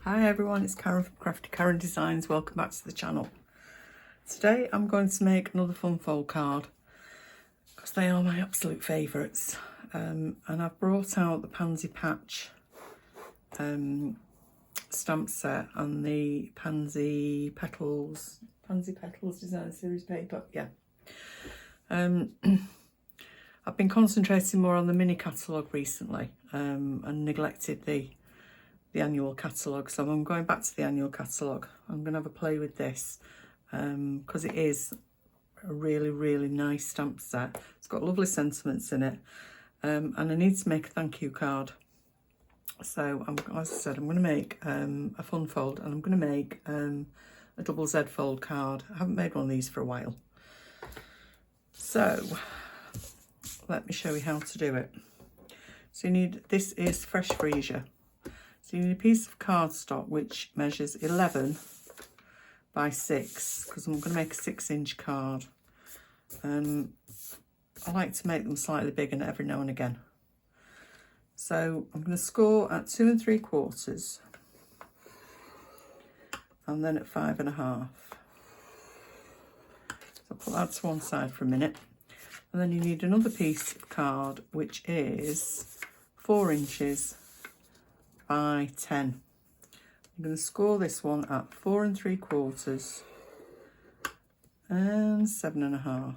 Hi everyone, it's Karen from Craftykarendesigns. Welcome back to the channel. Today I'm going to make another fun fold card because they are my absolute favourites. And I've brought out the Pansy patch stamp set and the Pansy Petals design series paper. Yeah. I've been concentrating more on the mini catalogue recently and neglected the annual catalogue, so I'm going back to the annual catalogue. I'm going to have a play with this because it is a really nice stamp set. It's got lovely sentiments in it, and I need to make a thank you card. So as I said, I'm going to make a fun fold, and I'm going to make a double Z fold card. I haven't made one of these for a while, so let me show you how to do it. So you need, this is fresh freesia. So you need a piece of cardstock which measures 11 by 6, because I'm going to make a 6-inch card. I like to make them slightly bigger every now and again. So I'm going to score at 2 3/4 and then at 5 1/2. So I'll put that to one side for a minute. And then you need another piece of card which is 4 inches by 10. I'm going to score this one at 4 3/4 and 7 1/2.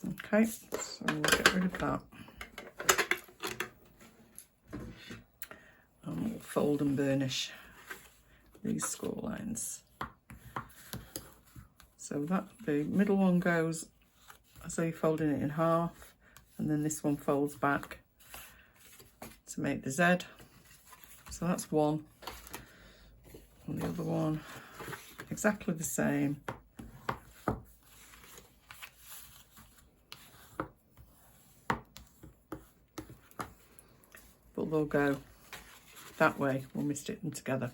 Okay, so we'll get rid of that. And we'll fold and burnish these score lines. So that the middle one goes as though you're folding it in half, and then this one folds back to make the Z. So that's one, and the other one exactly the same. But they'll go that way when we stick them together.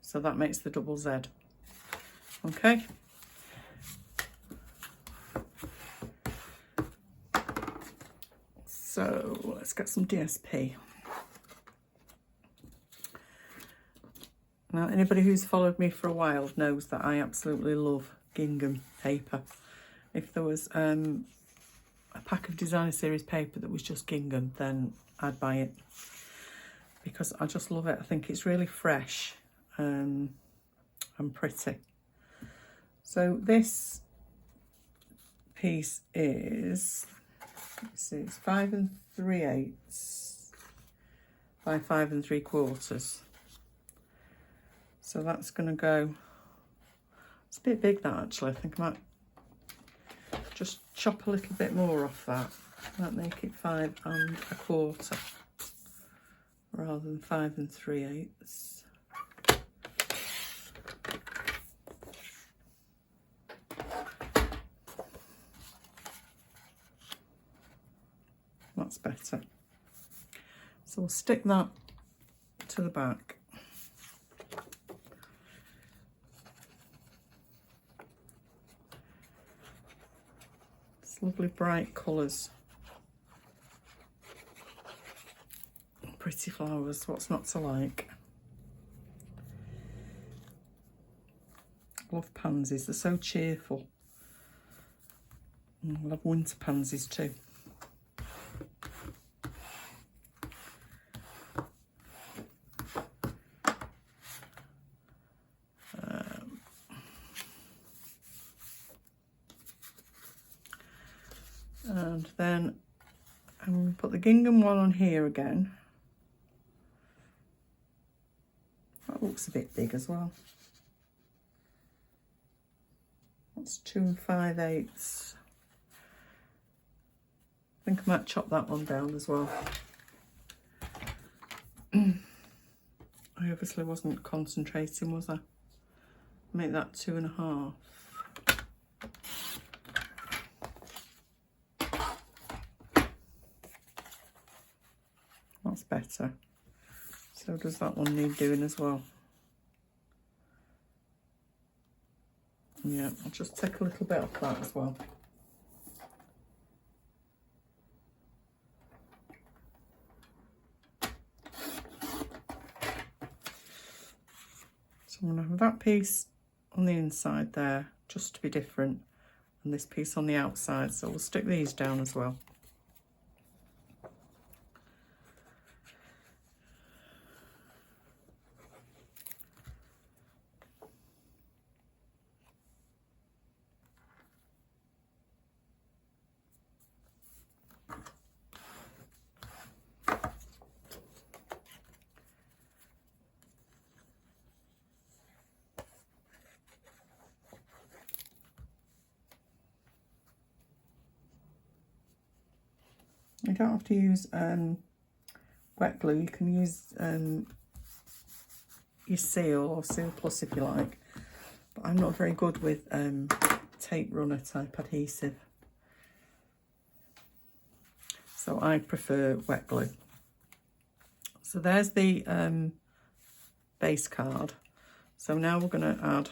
So that makes the double Z. Okay. So let's get some DSP. Now, anybody who's followed me for a while knows that I absolutely love gingham paper. If there was a pack of designer series paper that was just gingham, then I'd buy it because I just love it. I think it's really fresh and pretty. So this piece is, let's see, it's 5 3/8 by 5 3/4. So that's going to go, it's a bit big that actually. I think I might just chop a little bit more off that. Might make it 5 1/4 rather than 5 3/8. That's better. So we'll stick that to the back. It's lovely bright colours. Pretty flowers, what's not to like? I love pansies, they're so cheerful. I love winter pansies too. And then I'm going to put the gingham one on here again. That looks a bit big as well. That's 2 5/8. I think I might chop that one down as well. I obviously wasn't concentrating, was I? Make that 2 1/2. That's better. So does that one need doing as well? Yeah, I'll just take a little bit off that as well. I'm going to have that piece on the inside there, just to be different, and this piece on the outside, so we'll stick these down as well. You don't have to use wet glue. You can use your Seal or Seal Plus if you like, but I'm not very good with tape runner type adhesive, so I prefer wet glue. So there's the base card. So now we're going to add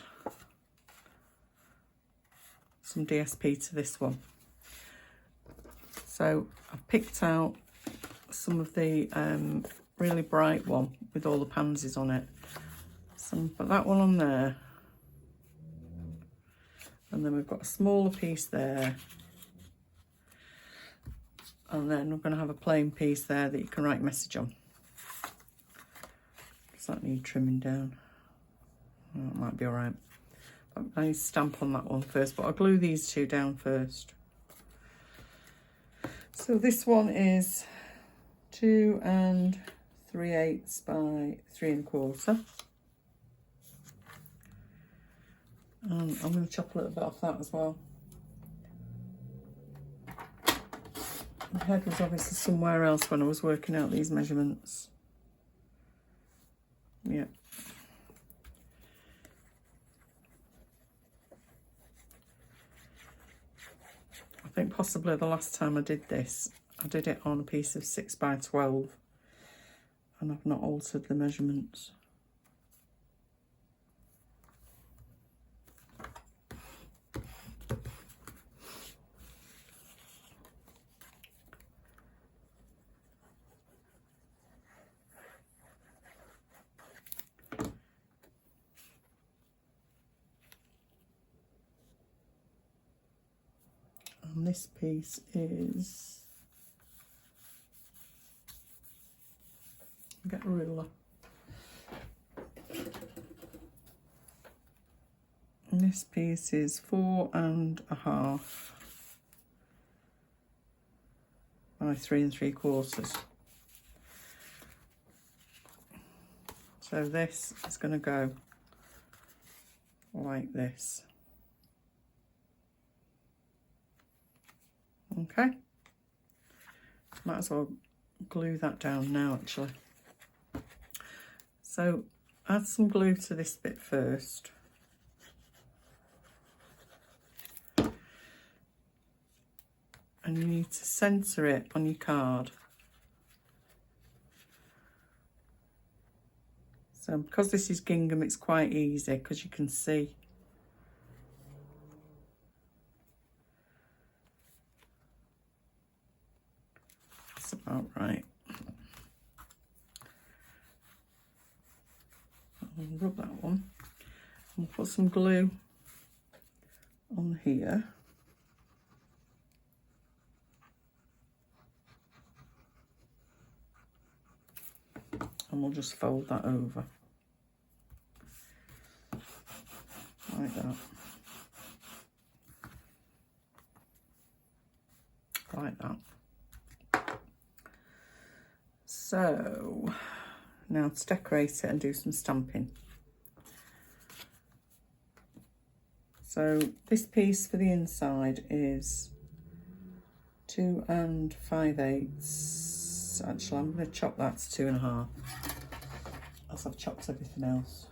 some DSP to this one. So I've picked out some of the really bright one with all the pansies on it. So I'm going to put that one on there. And then we've got a smaller piece there. And then we're going to have a plain piece there that you can write message on. Does that need trimming down? Oh, it might be all right. I need to stamp on that one first, but I'll glue these two down first. So this one is 2 3/8 by 3 1/4. And I'm going to chop a little bit off that as well. The head was obviously somewhere else when I was working out these measurements. Yeah. I think possibly the last time I did this, I did it on a piece of 6 by 12, and I've not altered the measurements. And this piece is, get a ruler. And this piece is 4 1/2 by 3 3/4. So this is going to go like this. Okay, might as well glue that down now actually. So add some glue to this bit first. And you need to centre it on your card. So because this is gingham, it's quite easy because you can see. That's about right. I'll rub that one. I'll put some glue on here. And we'll just fold that over. Like that. Like that. So now to decorate it and do some stamping. So this piece for the inside is 2 5/8. Actually, I'm going to chop that to 2 1/2, as I've chopped everything else.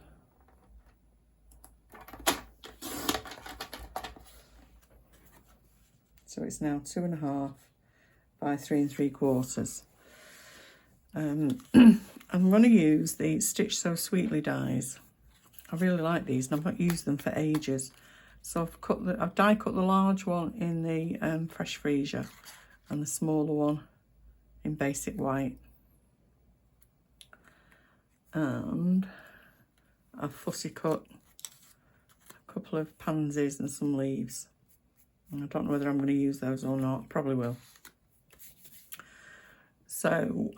So it's now 2 1/2 by 3 3/4. I'm going to use the Stitch So Sweetly dies. I really like these, and I've not used them for ages. So I've die cut the large one in the Fresh Freesia, and the smaller one in Basic White. And I've fussy cut a couple of pansies and some leaves. And I don't know whether I'm going to use those or not. Probably will. So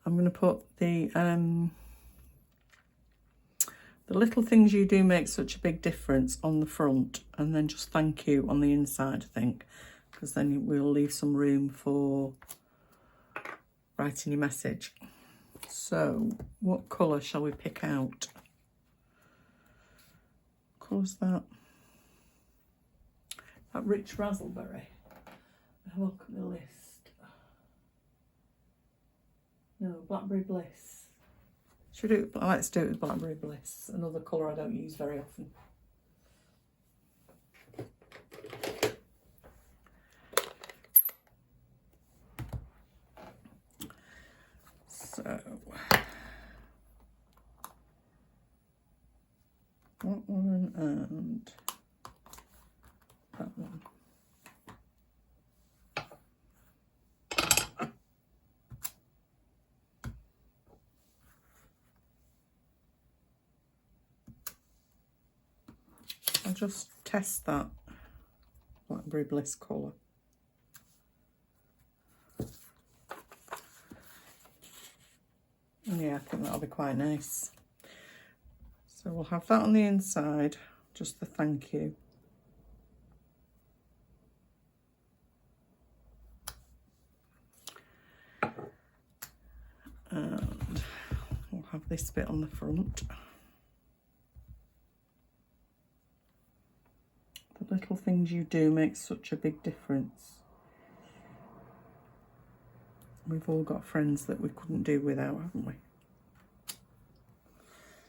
I'm going to put the little things you do make such a big difference on the front, and then just thank you on the inside, I think, because then we'll leave some room for writing your message. So what colour shall we pick out? What colour's that? That rich raspberry. Have a look at the list. No, Blackberry Bliss. Should we do it? Let's do it with Blackberry Bliss. Another colour I don't use very often. So that one and that one. I'll just test that Blackberry Bliss colour. Yeah, I think that'll be quite nice. So we'll have that on the inside, just the thank you. And we'll have this bit on the front. The little things you do make such a big difference. We've all got friends that we couldn't do without, haven't we?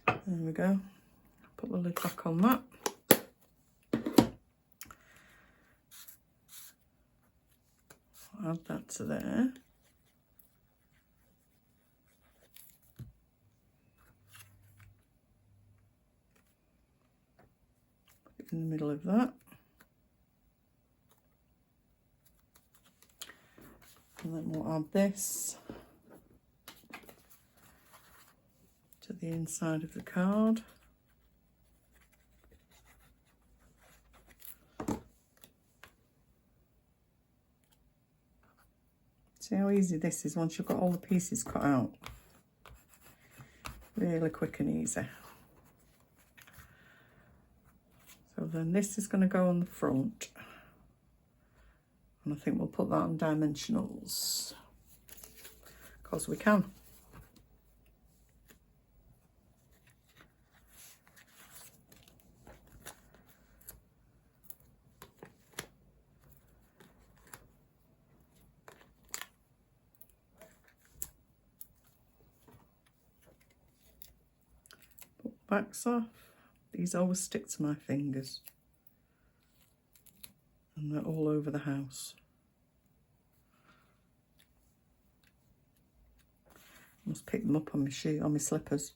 There we go. Put the lid back on that. Add that to there. Put it in the middle of that. And then we'll add this to the inside of the card. See how easy this is once you've got all the pieces cut out. Really quick and easy. So then this is going to go on the front. And I think we'll put that on dimensionals, because we can. Put the backs off. These always stick to my fingers. And they're all over the house. Must pick them up on my shoe, on my slippers.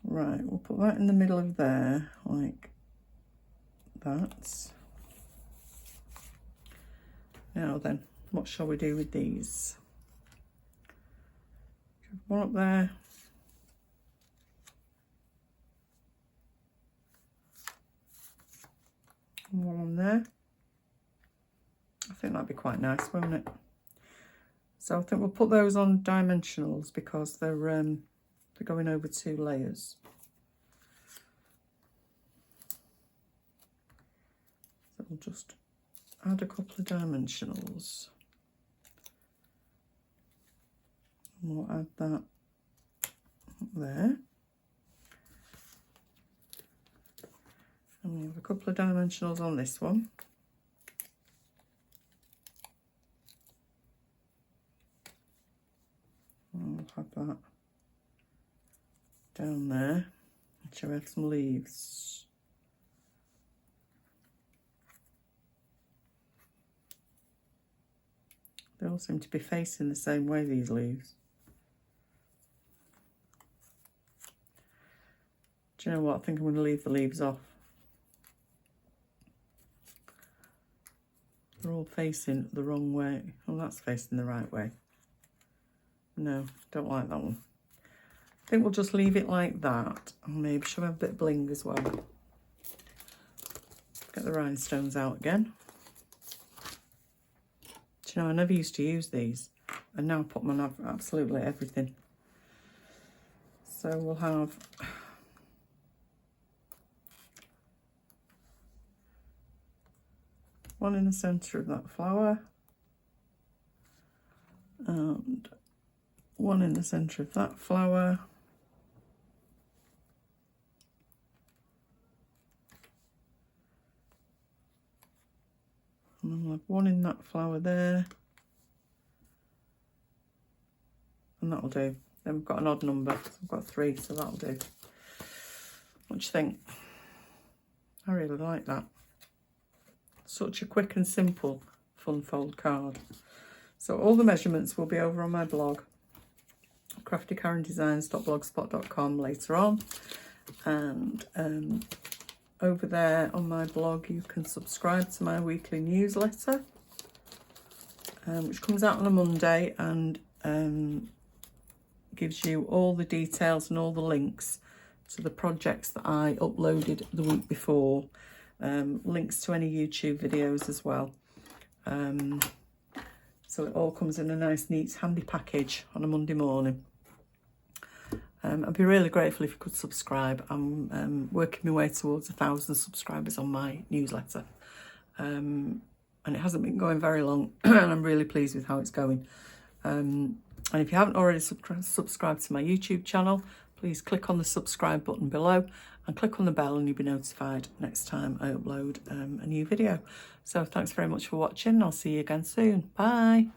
Right, we'll put that in the middle of there, like that. Now then, what shall we do with these? One up there. One on there. I think that'd be quite nice, won't it? So I think we'll put those on dimensionals because they're going over 2 layers. So we'll just add a couple of dimensionals. And we'll add that there. And we have a couple of dimensionals on this one. And we'll have that down there. And shall we have some leaves? They all seem to be facing the same way, these leaves. Do you know what? I think I'm going to leave the leaves off. They're all facing the wrong way. Oh, that's facing the right way. No, don't like that one. I think we'll just leave it like that. And maybe she'll have a bit of bling as well. Get the rhinestones out again. Do you know, I never used to use these. And now I put them on absolutely everything. So we'll have one in the centre of that flower. And one in the centre of that flower. And then we'll have one in that flower there. And that'll do. Then we've got an odd number. So I've got 3, so that'll do. What do you think? I really like that. Such a quick and simple fun fold card. So all the measurements will be over on my blog, craftykarendesigns.blogspot.com later on. And over there on my blog, you can subscribe to my weekly newsletter, which comes out on a Monday and gives you all the details and all the links to the projects that I uploaded the week before, links to any YouTube videos as well. So it all comes in a nice, neat, handy package on a Monday morning. I'd be really grateful if you could subscribe. I'm working my way towards 1,000 subscribers on my newsletter. And it hasn't been going very long, and I'm really pleased with how it's going. And if you haven't already subscribed to my YouTube channel, please click on the subscribe button below and click on the bell and you'll be notified next time I upload a new video. So thanks very much for watching. I'll see you again soon. Bye.